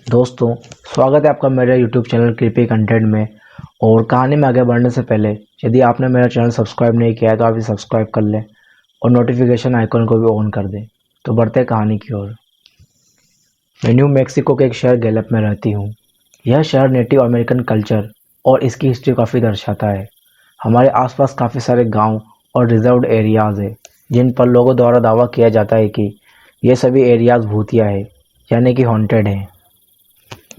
दोस्तों, स्वागत है आपका मेरे यूट्यूब चैनल कृपी कंटेंट में। और कहानी में आगे बढ़ने से पहले यदि आपने मेरा चैनल सब्सक्राइब नहीं किया है तो आप इसे सब्सक्राइब कर लें और नोटिफिकेशन आइकन को भी ऑन कर दें। तो बढ़ते हैं कहानी की ओर। मैं न्यू मैक्सिको के एक शहर गैलप में रहती हूँ। यह शहर नेटिव अमेरिकन कल्चर और इसकी हिस्ट्री काफ़ी दर्शाता है। हमारे आसपास काफ़ी सारे गांव और रिजर्व्ड एरियाज़ है जिन पर लोगों द्वारा दावा किया जाता है कि ये सभी एरियाज़ भूतिया है, यानी कि हॉन्टेड हैं।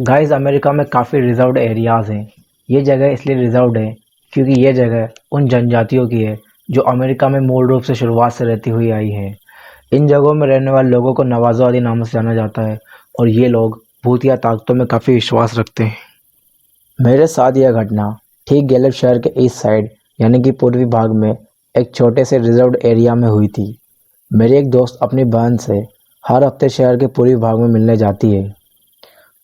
गाइस, अमेरिका में काफ़ी रिजर्व्ड एरियाज़ हैं। ये जगह इसलिए रिजर्व्ड है क्योंकि ये जगह उन जनजातियों की है जो अमेरिका में मूल रूप से शुरुआत से रहती हुई आई है। इन जगहों में रहने वाले लोगों को नवाज़ोवादी नामों से जाना जाता है और ये लोग भूत या ताकतों में काफ़ी विश्वास रखते हैं। मेरे साथ यह घटना ठीक गैलप शहर के ईस्ट साइड यानी कि पूर्वी भाग में एक छोटे से रिजर्व्ड एरिया में हुई थी। मेरी एक दोस्त अपनी बहन से हर हफ्ते शहर के पूर्वी भाग में मिलने जाती है।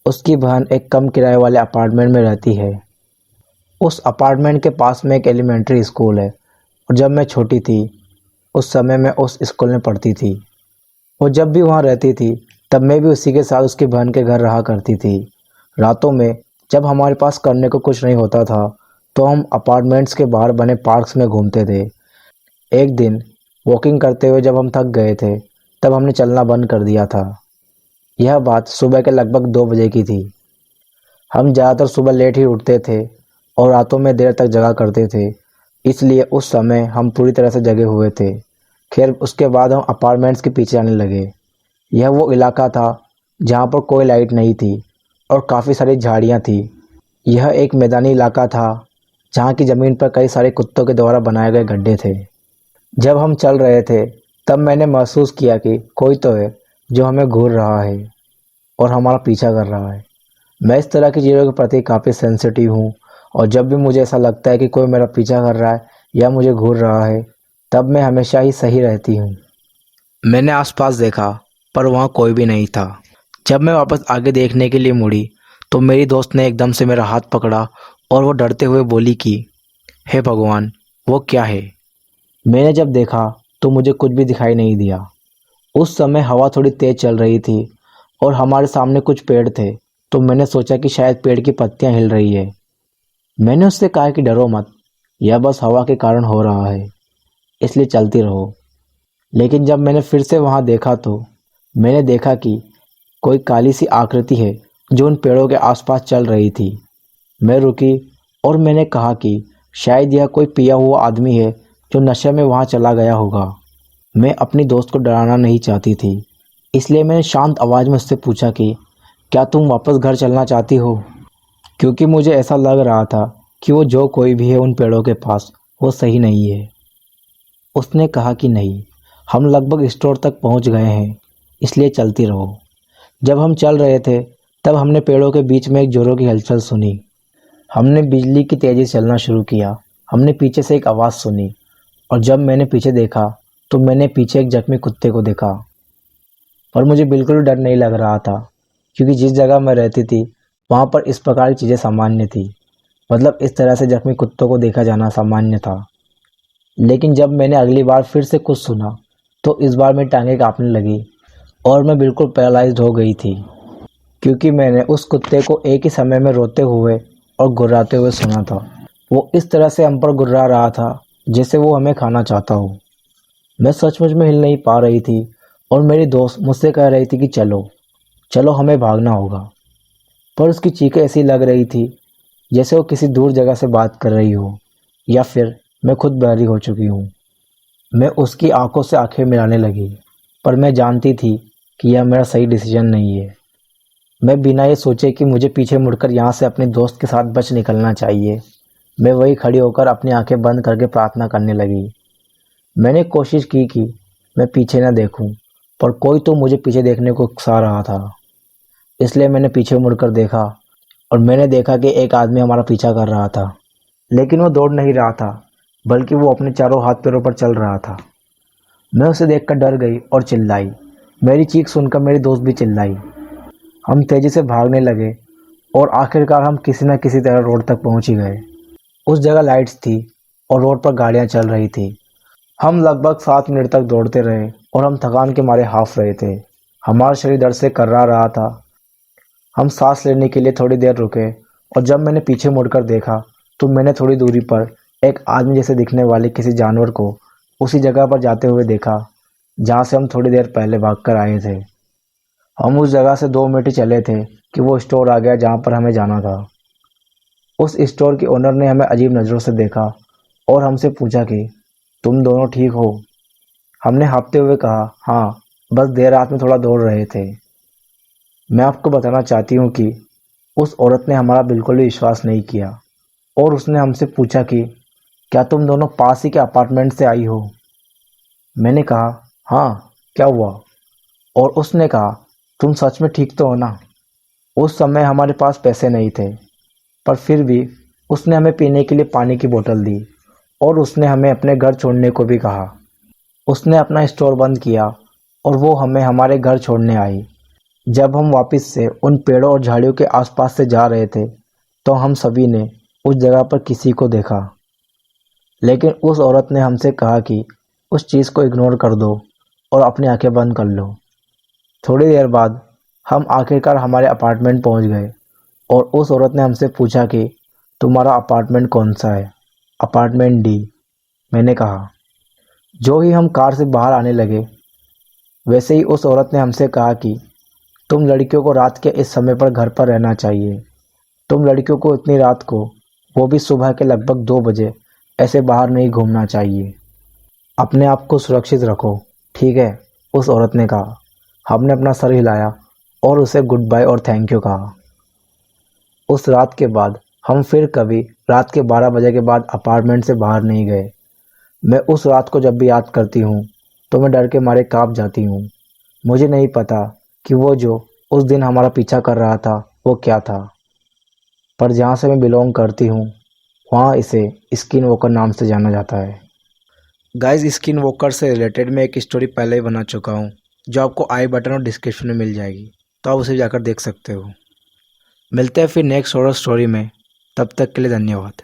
उसकी बहन एक कम किराए वाले अपार्टमेंट में रहती है। उस अपार्टमेंट के पास में एक एलिमेंट्री स्कूल है और जब मैं छोटी थी उस समय मैं उस स्कूल में पढ़ती थी। वो जब भी वहाँ रहती थी तब मैं भी उसी के साथ उसकी बहन के घर रहा करती थी। रातों में जब हमारे पास करने को कुछ नहीं होता था तो हम अपार्टमेंट्स के बाहर बने पार्क्स में घूमते थे। एक दिन वॉकिंग करते हुए जब हम थक गए थे तब हमने चलना बंद कर दिया था। यह बात सुबह के लगभग 2 बजे की थी। हम ज़्यादातर सुबह लेट ही उठते थे और रातों में देर तक जगा करते थे, इसलिए उस समय हम पूरी तरह से जगे हुए थे। खैर, उसके बाद हम अपार्टमेंट्स के पीछे आने लगे। यह वो इलाका था जहाँ पर कोई लाइट नहीं थी और काफ़ी सारी झाड़ियाँ थी। यह एक मैदानी इलाका था जहाँ की ज़मीन पर कई सारे कुत्तों के द्वारा बनाए गए गड्ढे थे। जब हम चल रहे थे तब मैंने महसूस किया कि कोई तो है जो हमें घूर रहा है और हमारा पीछा कर रहा है। मैं इस तरह की चीज़ों के प्रति काफ़ी सेंसिटिव हूँ और जब भी मुझे ऐसा लगता है कि कोई मेरा पीछा कर रहा है या मुझे घूर रहा है तब मैं हमेशा ही सही रहती हूँ। मैंने आसपास देखा पर वहाँ कोई भी नहीं था। जब मैं वापस आगे देखने के लिए मुड़ी तो मेरी दोस्त ने एकदम से मेरा हाथ पकड़ा और वो डरते हुए बोली कि हे भगवान, वो क्या है। मैंने जब देखा तो मुझे कुछ भी दिखाई नहीं दिया। उस समय हवा थोड़ी तेज़ चल रही थी और हमारे सामने कुछ पेड़ थे, तो मैंने सोचा कि शायद पेड़ की पत्तियां हिल रही है। मैंने उससे कहा कि डरो मत, यह बस हवा के कारण हो रहा है, इसलिए चलती रहो। लेकिन जब मैंने फिर से वहां देखा तो मैंने देखा कि कोई काली सी आकृति है जो उन पेड़ों के आसपास चल रही थी। मैं रुकी और मैंने कहा कि शायद यह कोई पिया हुआ आदमी है जो नशे में वहां चला गया होगा। मैं अपनी दोस्त को डराना नहीं चाहती थी, इसलिए मैंने शांत आवाज़ में उससे पूछा कि क्या तुम वापस घर चलना चाहती हो, क्योंकि मुझे ऐसा लग रहा था कि वो जो कोई भी है उन पेड़ों के पास वो सही नहीं है। उसने कहा कि नहीं, हम लगभग स्टोर तक पहुंच गए हैं, इसलिए चलती रहो। जब हम चल रहे थे तब हमने पेड़ों के बीच में एक जोरों की हलचल सुनी। हमने बिजली की तेज़ी से चलना शुरू किया। हमने पीछे से एक आवाज़ सुनी और जब मैंने पीछे देखा तो मैंने पीछे एक जख्मी कुत्ते को देखा। पर मुझे बिल्कुल डर नहीं लग रहा था क्योंकि जिस जगह मैं रहती थी वहाँ पर इस प्रकार की चीज़ें सामान्य थी। मतलब इस तरह से जख्मी कुत्तों को देखा जाना सामान्य था। लेकिन जब मैंने अगली बार फिर से कुछ सुना तो इस बार मेरी टांगें कांपने लगी और मैं बिल्कुल पैरालाइज्ड हो गई थी, क्योंकि मैंने उस कुत्ते को एक ही समय में रोते हुए और गुर्राते हुए सुना था। वो इस तरह से हम पर गुर्रा रहा था जैसे वो हमें खाना चाहता हो। मैं सचमुच में हिल नहीं पा रही थी और मेरी दोस्त मुझसे कह रही थी कि चलो चलो, हमें भागना होगा। पर उसकी चीखें ऐसी लग रही थी जैसे वो किसी दूर जगह से बात कर रही हो या फिर मैं खुद बहरी हो चुकी हूँ। मैं उसकी आंखों से आंखें मिलाने लगी, पर मैं जानती थी कि यह मेरा सही डिसीजन नहीं है। मैं बिना ये सोचे कि मुझे पीछे मुड़कर यहाँ से अपने दोस्त के साथ बच निकलना चाहिए, मैं वहीं खड़ी होकर अपनी आंखें बंद करके प्रार्थना करने लगी। मैंने कोशिश की कि मैं पीछे न देखूं, पर कोई तो मुझे पीछे देखने को उकसा रहा था। इसलिए मैंने पीछे मुड़कर देखा और मैंने देखा कि एक आदमी हमारा पीछा कर रहा था। लेकिन वो दौड़ नहीं रहा था, बल्कि वो अपने चारों हाथ पैरों पर चल रहा था। मैं उसे देखकर डर गई और चिल्लाई। मेरी चीख सुनकर मेरी दोस्त भी चिल्लाई। हम तेज़ी से भागने लगे और आखिरकार हम किसी न किसी तरह रोड तक पहुंच ही गए। उस जगह लाइट्स थी और रोड पर गाड़ियां चल रही थी। हम लगभग 7 मिनट तक दौड़ते रहे और हम थकान के मारे हाफ रहे थे। हमारा शरीर दर्द से कर्रा रहा था। हम सांस लेने के लिए थोड़ी देर रुके और जब मैंने पीछे मुड़कर देखा तो मैंने थोड़ी दूरी पर एक आदमी जैसे दिखने वाले किसी जानवर को उसी जगह पर जाते हुए देखा जहाँ से हम थोड़ी देर पहले भागकर आए थे। हम उस जगह से 2 मिनट ही चले थे कि वो स्टोर आ गया जहाँ पर हमें जाना था। उस स्टोर के ओनर ने हमें अजीब नज़रों से देखा और हमसे पूछा कि तुम दोनों ठीक हो? हमने हाँफते हुए कहा, हाँ, बस देर रात में थोड़ा दौड़ रहे थे। मैं आपको बताना चाहती हूँ कि उस औरत ने हमारा बिल्कुल भी विश्वास नहीं किया और उसने हमसे पूछा कि क्या तुम दोनों पास ही के अपार्टमेंट से आई हो? मैंने कहा, हाँ, क्या हुआ? और उसने कहा, तुम सच में ठीक तो हो ना? उस समय हमारे पास पैसे नहीं थे, पर फिर भी उसने हमें पीने के लिए पानी की बोतल दी और उसने हमें अपने घर छोड़ने को भी कहा। उसने अपना स्टोर बंद किया और वो हमें हमारे घर छोड़ने आई। जब हम वापस से उन पेड़ों और झाड़ियों के आसपास से जा रहे थे तो हम सभी ने उस जगह पर किसी को देखा, लेकिन उस औरत ने हमसे कहा कि उस चीज़ को इग्नोर कर दो और अपनी आंखें बंद कर लो। थोड़ी देर बाद हम आखिरकार हमारे अपार्टमेंट पहुंच गए और उस औरत ने हमसे पूछा कि तुम्हारा अपार्टमेंट कौन सा है? अपार्टमेंट डी, मैंने कहा। जो ही हम कार से बाहर आने लगे वैसे ही उस औरत ने हमसे कहा कि तुम लड़कियों को रात के इस समय पर घर पर रहना चाहिए। तुम लड़कियों को इतनी रात को, वो भी सुबह के लगभग 2 बजे, ऐसे बाहर नहीं घूमना चाहिए। अपने आप को सुरक्षित रखो, ठीक है? उस औरत ने कहा। हमने अपना सर हिलाया और उसे गुड बाय और थैंक यू कहा। उस रात के बाद हम फिर कभी रात के 12 बजे के बाद अपार्टमेंट से बाहर नहीं गए। मैं उस रात को जब भी याद करती हूँ तो मैं डर के मारे कांप जाती हूँ। मुझे नहीं पता कि वो जो उस दिन हमारा पीछा कर रहा था वो क्या था, पर जहाँ से मैं बिलोंग करती हूँ वहाँ इसे स्किन वॉकर नाम से जाना जाता है। गाइस, स्किन वॉकर से रिलेटेड मैं एक स्टोरी पहले ही बना चुका हूँ जो आपको आई बटन और डिस्क्रिप्शन में मिल जाएगी, तो आप उसे जाकर देख सकते हो। मिलते हैं फिर नेक्स्ट हॉरर स्टोरी में, तब तक के लिए धन्यवाद।